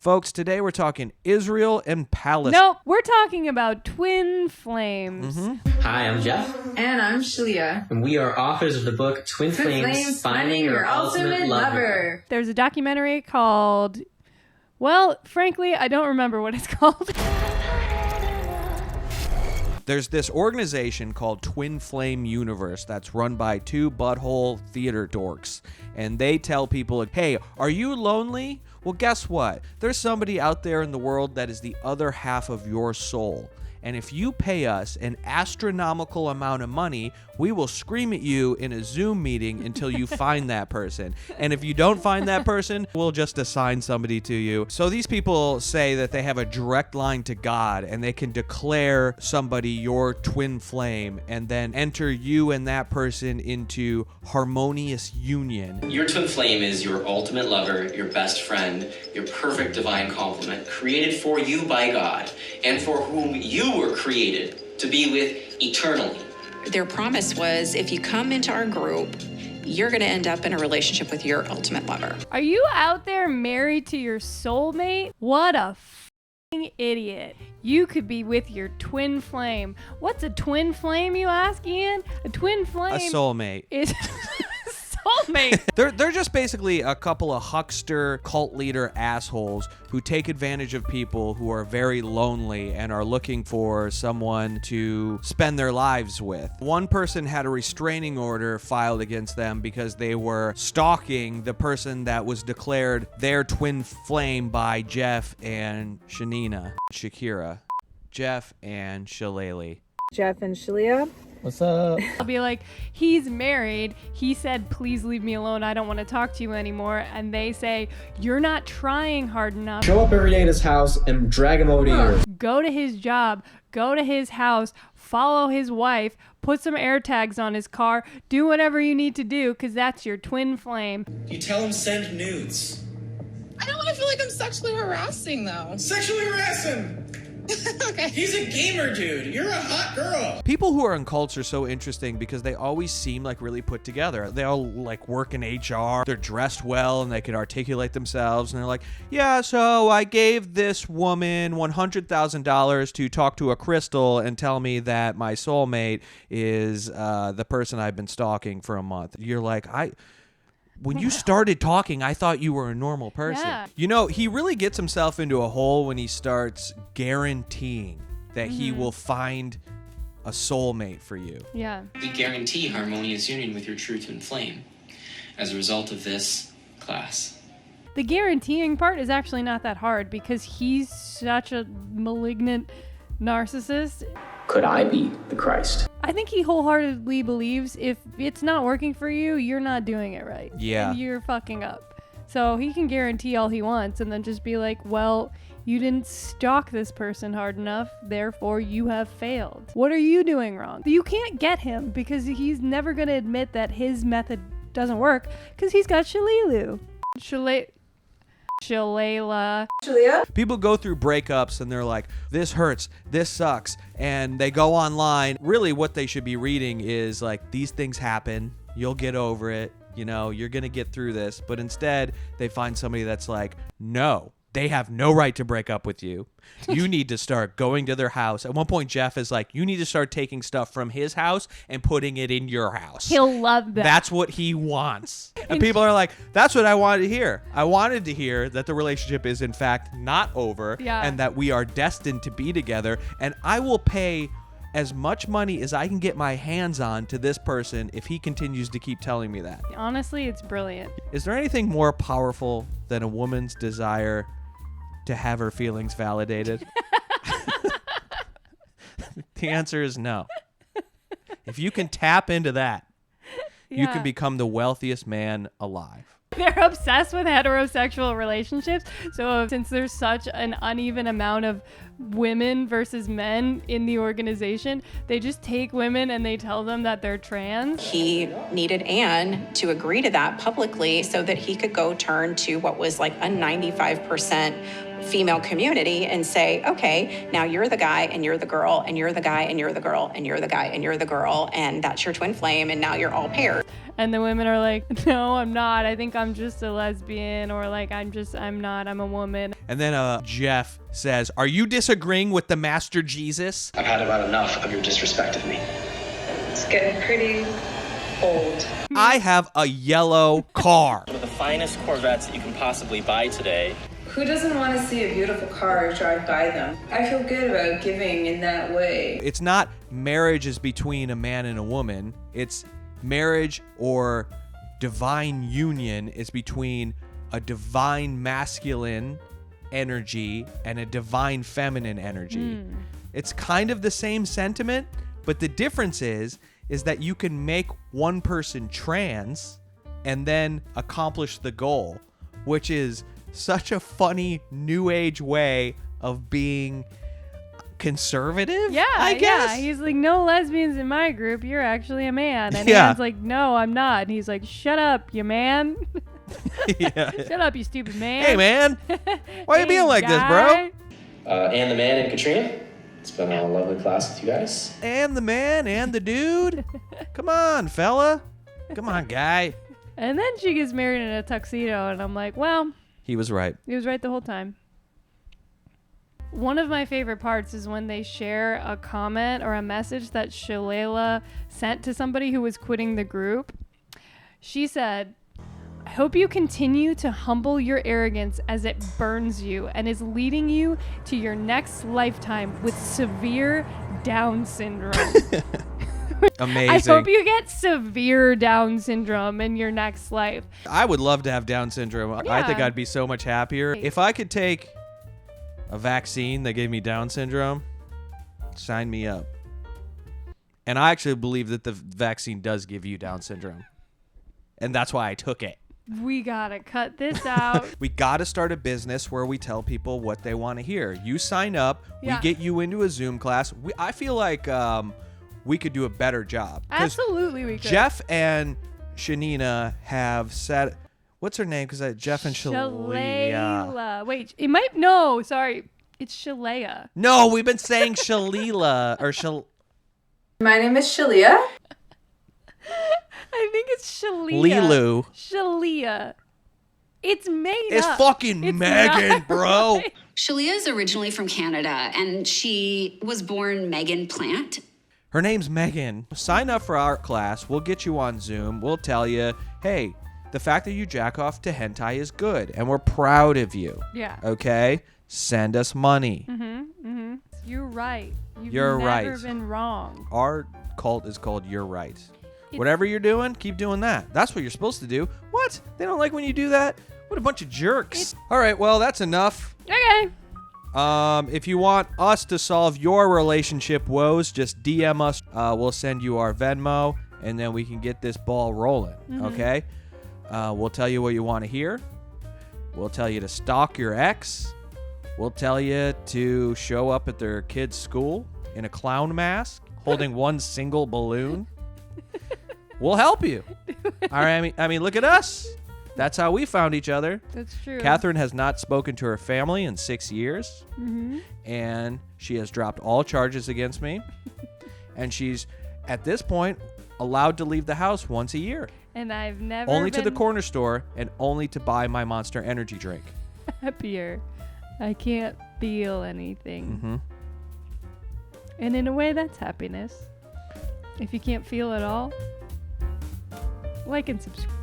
Folks, today we're talking Israel and Palestine. Nope, we're talking about twin flames. Hi, I'm Jeff. And I'm Shalia. And we are authors of the book Twin Flames, Finding Your Ultimate Lover. There's a documentary called, well, frankly, I don't remember what it's called. There's this organization called Twin Flame Universe that's run by two butthole theater dorks. And they tell people, hey, are you lonely? Well, guess what? There's somebody out there in the world that is the other half of your soul. And if you pay us an astronomical amount of money, we will scream at you in a Zoom meeting until you find that person. And if you don't find that person, we'll just assign somebody to you. So these people say that they have a direct line to God and they can declare somebody your twin flame and then enter you and that person into harmonious union. Your twin flame is your ultimate lover, your best friend, your perfect divine complement, created for you by God and for whom you were created to be with eternally. Their promise was, if you come into our group, you're going to end up in a relationship with your ultimate lover. Are you out there married to your soulmate? What a f***ing idiot. You could be with your twin flame. What's a twin flame, you ask, Ian? A twin flame... A soulmate. Is... soulmate. They're just basically a couple of huckster cult leader assholes who take advantage of people who are very lonely and are looking for someone to spend their lives with. One person had a restraining order filed against them because they were stalking the person that was declared their twin flame by Jeff and Shakira. Jeff and Shillelagh. Jeff and Shalia. What's up? I'll be like, he's married. He said, please leave me alone. I don't want to talk to you anymore. And they say, you're not trying hard enough. Show up every day at his house and drag him over to yours. Go to his job. Go to his house. Follow his wife. Put some air tags on his car. Do whatever you need to do because that's your twin flame. You tell him send nudes. I don't want to feel like I'm sexually harassing, though. Sexually harass him. Okay. He's a gamer, dude. You're a hot girl. People who are in cults are so interesting because they always seem like really put together. They all like work in HR. They're dressed well and they can articulate themselves. And they're like, yeah, so I gave this woman $100,000 to talk to a crystal and tell me that my soulmate is the person I've been stalking for a month. You're like, when you started talking, I thought you were a normal person. Yeah. You know, he really gets himself into a hole when he starts guaranteeing that he will find a soulmate for you. Yeah. We guarantee harmonious union with your true twin flame as a result of this class. The guaranteeing part is actually not that hard because he's such a malignant narcissist. Could I be the Christ? I think he wholeheartedly believes if it's not working for you, you're not doing it right. Yeah. And you're fucking up. So he can guarantee all he wants and then just be like, well, you didn't stalk this person hard enough, therefore you have failed. What are you doing wrong? You can't get him because he's never going to admit that his method doesn't work because he's got Shillelagh. Shalia. People go through breakups and they're like, this hurts, this sucks, and they go online. Really what they should be reading is like, these things happen, you'll get over it, you know, you're gonna get through this. But instead they find somebody that's like, no, they have no right to break up with you. You need to start going to their house. At one point, Jeff is like, you need to start taking stuff from his house and putting it in your house. He'll love that. That's what he wants. And people are like, that's what I wanted to hear. I wanted to hear that the relationship is in fact not over and that we are destined to be together. And I will pay as much money as I can get my hands on to this person if he continues to keep telling me that. Honestly, it's brilliant. Is there anything more powerful than a woman's desire to have her feelings validated? The answer is no. If you can tap into that, you can become the wealthiest man alive. They're obsessed with heterosexual relationships. So since there's such an uneven amount of women versus men in the organization, they just take women and they tell them that they're trans. He needed Anne to agree to that publicly so that he could go turn to what was like a 95% female community and say, okay, now you're the guy and you're the girl and you're the guy and you're the girl and you're the guy and you're the girl and that's your twin flame and now you're all paired. And the women are like, no, I'm not. I think I'm just a lesbian, or like, I'm not, I'm a woman. And then Jeff says, are you disagreeing with the Master Jesus? I've had about enough of your disrespect of me. It's getting pretty old. I have a yellow car. One of the finest Corvettes that you can possibly buy today. Who doesn't want to see a beautiful car drive by them? I feel good about giving in that way. It's not marriage is between a man and a woman. It's marriage or divine union is between a divine masculine energy and a divine feminine energy. It's kind of the same sentiment, but the difference is that you can make one person trans and then accomplish the goal, which is such a funny new age way of being conservative. Yeah, I guess. Yeah. He's like, no lesbians in my group. You're actually a man. And Yeah. Anne's like, no, I'm not. And he's like, shut up, you man. Yeah. Shut up, you stupid man. Hey, man. Why you Hey, being like this, bro? guy. And the man and Katrina. It's been a lovely class with you guys. And the man and the dude. Come on, fella. Come on, guy. And then she gets married in a tuxedo. And I'm like, well, He was right. he was right the whole time. One of my favorite parts is when they share a comment or a message that Shalala sent to somebody who was quitting the group. She said, I hope you continue to humble your arrogance as it burns you and is leading you to your next lifetime with severe Down syndrome. Amazing. I hope you get severe Down syndrome in your next life. I would love to have Down syndrome. I think Yeah. I'd be so much happier. If I could take a vaccine that gave me Down syndrome, sign me up. And I actually believe that the vaccine does give you Down syndrome. And that's why I took it. We gotta cut this out. We got to start a business where we tell people what they want to hear. You sign up, Yeah. we get you into a Zoom class. I feel like we could do a better job. 'Cause Absolutely, we could. Jeff and Shanina have said, what's her name? Because Jeff and Shalea. Shalala. Wait, it might, no, sorry. It's Shalea. No, we've been saying Shalila or My name is Shalia. I think it's Shalia. Lilu. Shalia. It's made It's up. fucking It's Megan, not bro. right. Shalia is originally from Canada, and she was born Megan Plant. Her name's Megan. Sign up for our class. We'll get you on Zoom. We'll tell you, hey, the fact that you jack off to hentai is good, and we're proud of you. Yeah. Okay? Send us money. You're right. You're You've right. never been wrong. Our cult is called You're Right. Whatever you're doing, keep doing that. That's what you're supposed to do. What? They don't like when you do that? What a bunch of jerks. All right, well, that's enough. Okay. If you want us to solve your relationship woes, just DM us. We'll send you our Venmo, and then we can get this ball rolling, okay? We'll tell you what you want to hear. We'll tell you to stalk your ex. We'll tell you to show up at their kid's school in a clown mask, holding one single balloon. We'll help you. All right, I mean, look at us. That's how we found each other. That's true. Catherine has not spoken to her family in 6 years, and she has dropped all charges against me. And she's, at this point, allowed to leave the house once a year. And I've never Only to the been corner store and only to buy my Monster Energy drink. happier. I can't feel anything. Mm-hmm. And in a way, that's happiness. If you can't feel it all, like and subscribe.